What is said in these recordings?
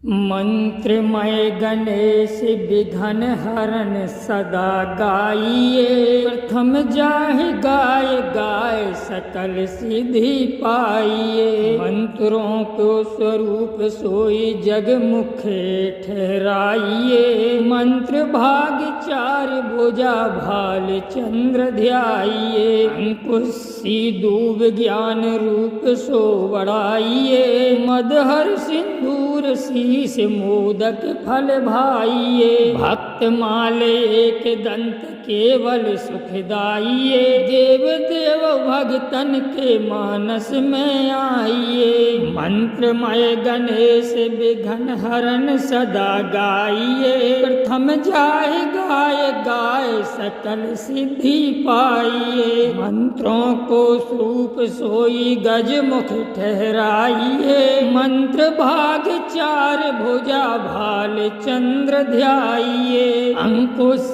मंत्रमय गणेश विघ्न हरण सदा गाइए। प्रथम जाहि गाय गाय सकल सिद्धि पाइए। मंत्रों को स्वरूप सोई जग मुखे ठहराइए। मंत्र भाग चार भुजा भाल चंद्र ध्याइए। अंकुश दूब ज्ञान रूप सो बढ़ाइए। मदहर सिंदूर शीश मोदक फल भाइये। भक्त माले एक दंत केवल सुखदाइये। देव देव भगतन के मानस में आइए। मंत्रमय गणेश विघ्न हरण सदा गाइए। प्रथम जाहि गाय गाय सकल सिद्धि पाइए। मंत्रों को स्वरूप सोई गज मुख ठहराइए। मंत्र भाग चार भुजा भाल चंद्र ध्याइए। अंकुश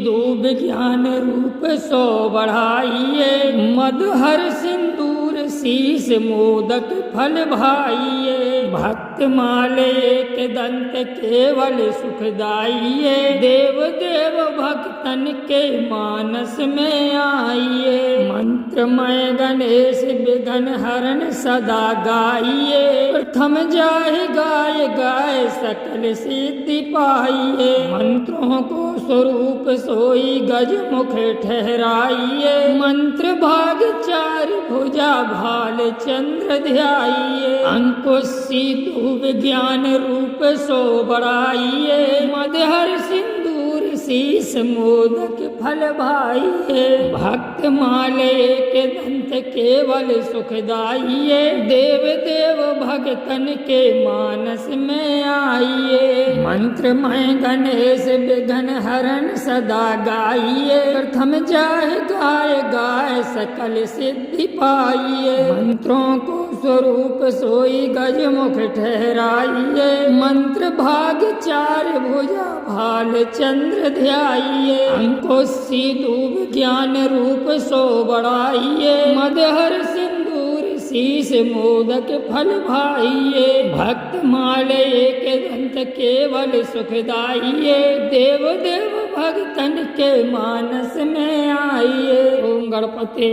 दूब ज्ञान रूप सो बढ़ाइए। मदहर सिंदूर शीश मोदक फल भाइये। भक्त माले एक दंत केवल सुखदाइये। देव देव भक्तन के मानस में आइए। मंत्रमय गणेश विघ्न हरण सदा गाइए। प्रथम जाहि गाय गाय सकल सिद्धि पाइए। मंत्रों को स्वरूप सोई गज मुख ठहराइए। मंत्र भाग चार भुजा भाल चंद्र ध्याइए। अंकुश दूब ज्ञान रूप सो बढ़ाइए। मदहर सिंदूर शीश मोदक फल भाइये। भक्त माले के दंत केवल सुखदाइये। देव देव भगतन के मानस में आइए। मंत्रमय गणेश विघ्न हरण सदा गाइए। प्रथम जाहि गाय गाय सकल सिद्धि पाइए। मंत्रों को स्वरूप सोई गज मुख ठहराइए। मंत्र भाग चार भुजा भाल चंद्र ध्याइए। अंकुश दूब ज्ञान रूप सो बढ़ाइए। मदहर सिंदूर शीश मोदक फल भाइये। भक्त माले के दंत केवल सुखदाइये। देव देव भगतन के मानस में आइए। ओम गणपते।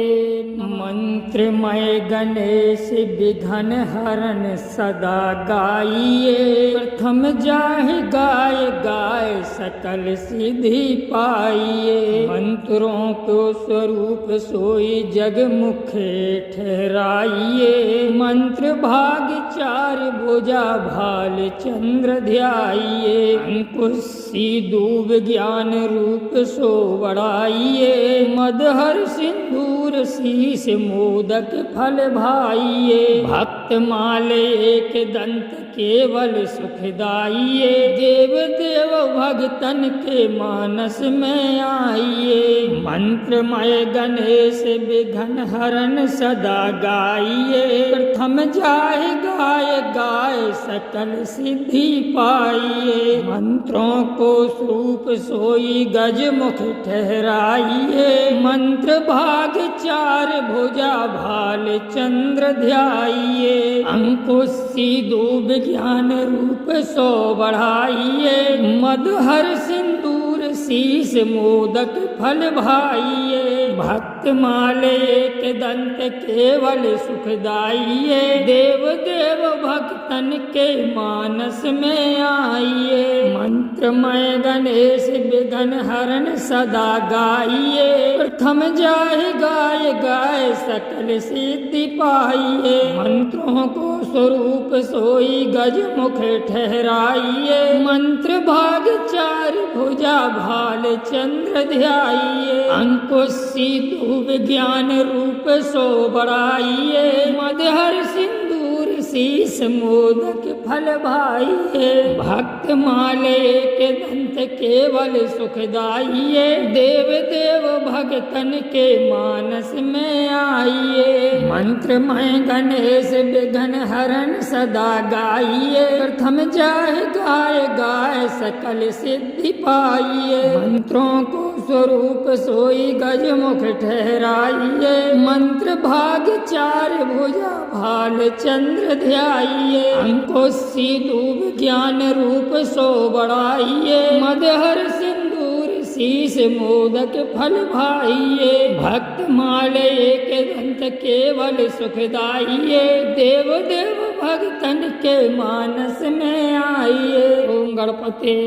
मंत्रमय गणेश विघ्न हरण सदा गाइए। प्रथम जाहि गाय गाय सकल सिद्धि पाइए। मंत्रों को स्वरूप सोई जग मुखे ठहराइए। मंत्र भाग चार भुजा भाल चंद्र ध्याइए। अंकुश दूब ज्ञान रूप सो बढ़ाइए। मदहर सिंदूर शीश मोदक फल भाइये। भक्त माले एक दंत केवल सुखदाइये। देव देव भगतन के मानस में आइए। मंत्रमय गणेश विघ्न हरण सदा गाइए। प्रथम जाहि गाय गाय सकल सिद्धि पाइए। मंत्रों को स्वरूप सोई गज मुख ठहराइए। मंत्र भाग चार भुजा भाल चंद्र ध्याइए। अंकुश दूब ज्ञान रूप सो बढ़ाइए। मदहर सिंदूर शीश मोदक फल भाइये। भक्त माले एक दंत केवल सुखदाइये। देव देव भक्तन के मानस में आइए। मंत्रमय गणेश विघ्न हरण सदा गाइए। प्रथम जाहि गाय गाय सकल सिद्धि पाइए। मंत्रों को स्वरूप सोई गज मुख ठहराइए। मंत्र भाग चार भुजा भाल चंद्र ध्याइए। अंकुश दूब ज्ञान रूप सो बढ़ाइए। मदहर सिंदूर शीश मोदक फल भाइये। भक्त माले के दंत केवल सुखदाइये। देव देव भगतन के मानस में आइए। मंत्रमय गणेश विघ्न हरण सदा गाइए। प्रथम जाहि गाय गाय सकल सिद्धि पाइए। मंत्रों को स्वरूप सोई गज मुख ठहराइए। मंत्र भाग चार भुजा भाल चंद्र ध्याइये। अंकुश सिंधु विज्ञान रूप सो बढ़ाइये। मदहर सिंदूर शीश मोदक फल भाइये। भक्त माले एक दंत केवल सुखदाइये। देव देव भक्तन के मानस में आइए। ओम गणपते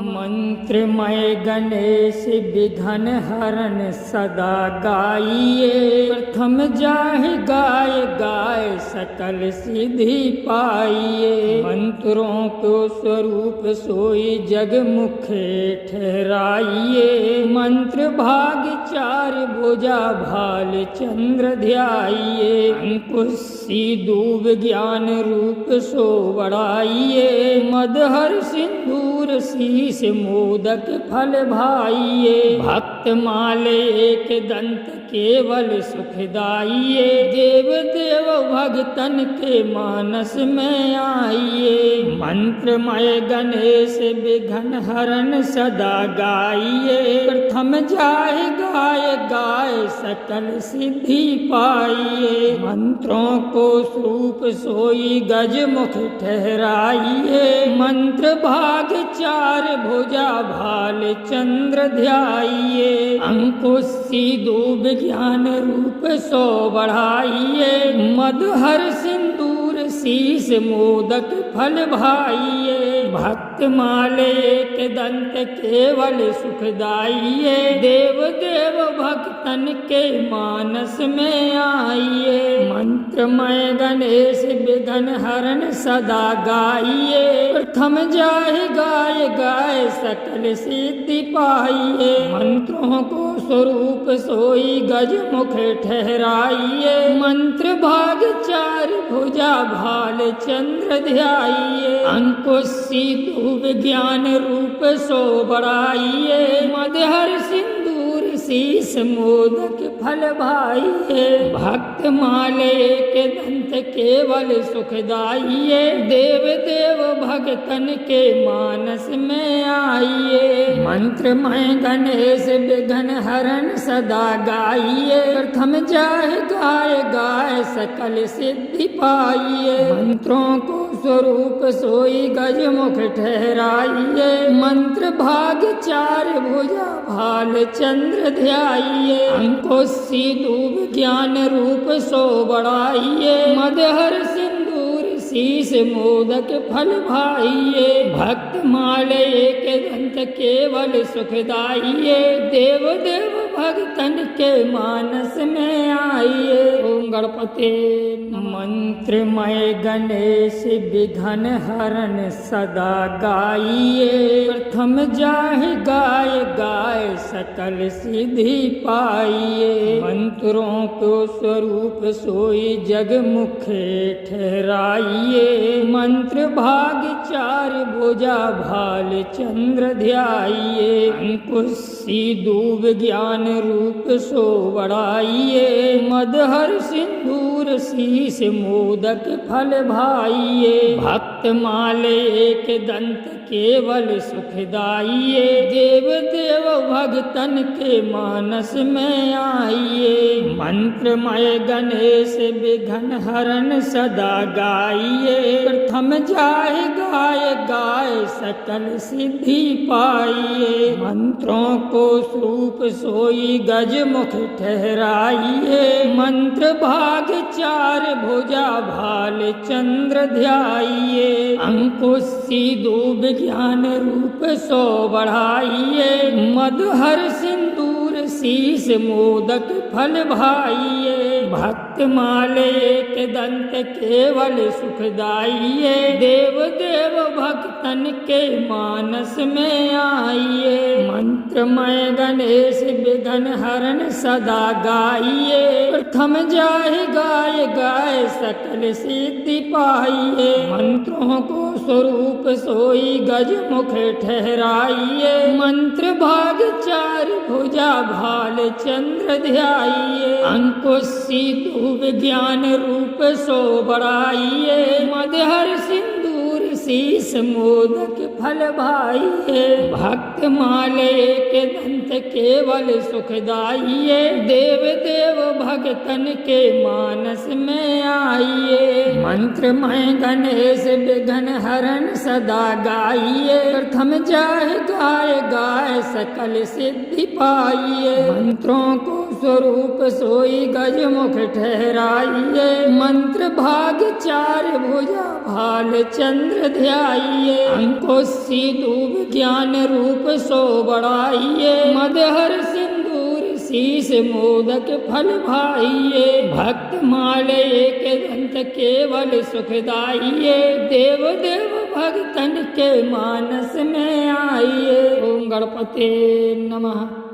मंत्रमय गणेश विघ्न हरन सदा गाइए। प्रथम जाहि गाय गाय सकल सिद्धि पाइए। मंत्रों को स्वरूप सोई जग मुखे ठहराइए। मंत्र भाग चार भुजा भाल चंद्र ध्याइए। अंकुश सिंधु विज्ञान रूप सो बढ़ाइए। मदहर सिंदूर शीश मोदक फल भाइये। भक्त माले एक दंत केवल सुखदाइये। देव देव भक्तन के मानस में आइए। मंत्रमय गणेश विघ्न हरन सदा गाइए। प्रथम जाय गाय गाय सकल सिद्धि पाइए। मंत्रों को स्वरूप सोई गज मुख ठहराइए। मंत्र भाग चार भुजा भाल चंद्र ध्याइए। अंकुश सिंधु विज्ञान रूप सो बढ़ाइए। मदहर सिंदूर शीश मोदक फल भाइये। भक्त माले एक दंत केवल सुखदाइये। देव देव भक्तन के मानस में आइए। मंत्रमय गणेश विघ्न हरन सदा गाइए। प्रथम जाहि गाय गाय सकल सिद्धि पाइए। मंत्रों को स्वरूप सोई गज मुख ठहराइए। मंत्र भाग चार भुजा भाल चंद्र ध्याइए। अंकुश सिंधु विज्ञान रूप सो बढ़ाइए। मदहर सिंदूर शीश मोदक फल भाइये। भक्त माले के दंत केवल सुखदाइये। देव देव भक्तन के मानस में आइए। मंत्रमय गणेश विघ्न हरन सदा गाइए। प्रथम जाय गाय गाय सकल सिद्धि पाइए। मंत्रों को स्वरूप सोई गज मुख ठहराइए। मंत्र भाग चार भुजा भाल चंद्र ध्याइए। अंकुश सिंधु विज्ञान रूप सो बढ़ाइए। मदहर सिंदूर शीश मोदक फल भाइये। भक्त माले एक दंत केवल सुखदाइये। देव देव भक्तन के मानस में आइए। ओम गणपते मंत्रमय गणेश विघ्न हरन सदा गाइए। प्रथम जाहि गाय गाय सकल सिद्धि पाइए। मंत्रों को स्वरूप सोई जग मुखे ठहराइए। मंत्र भाग चार भुजा भाल चंद्र ध्याइए। अंकुश सिंधु विज्ञान रूप सो बढ़ाइए। मदहर सिंदूर शीश मोदक फल भाइये। भक्त माले एक दंत केवल सुखदाइये। देव देव भक्तन के मानस में आइए। मंत्रमय गणेश विघ्न हरन सदा गाइए। प्रथम जाय गाय गाय सकल सिद्धि पाइए। मंत्रों को स्वरूप सोई गज मुख ठहराइए। मंत्र भाग चार भुजा भाल चंद्र ध्याइए। अंकुश सिंधु विज्ञान रूप सो बढ़ाइए। मदहर सिंदूर शीश मोदक फल भाइये। भक्त माले एक दंत केवल सुखदाइये। देव देव भक्तन के मानस में आइए। मंत्रमय गणेश विघ्न हरन सदा गाइए। प्रथम जाहि गाय गाय सकल सिद्धि पाइए। मंत्रों को स्वरूप सोई गज मुख ठहराइए। मंत्र भाग चार भुजा भाल चंद्र ध्याइए। अंकुश सिंधु विज्ञान रूप सो बढ़ाइए। मदहर सिंदूर शीस मोदक फल भाइये। भक्त माले के दंत केवल सुखदाइये। देव देव भगतन के मानस में आइये। मंत्रमय गणेश विघ्न हरण सदा गाइये। प्रथम जाय गाय गाय सकल सिद्धि पाइये। मंत्रों को स्वरूप सोई गजमुख ठहराइये। मंत्र भाग चार भुजा भाल चंद्र ध्याइये। अंकुश दूब ज्ञान रूप सो बढ़ाइये। मदहर सिंदूर शीस मोदक फल भाइये। भक्त माले के दंत केवल सुखदाइये। देव देव भगतन के मानस में आइये। ओम गणपते नमः।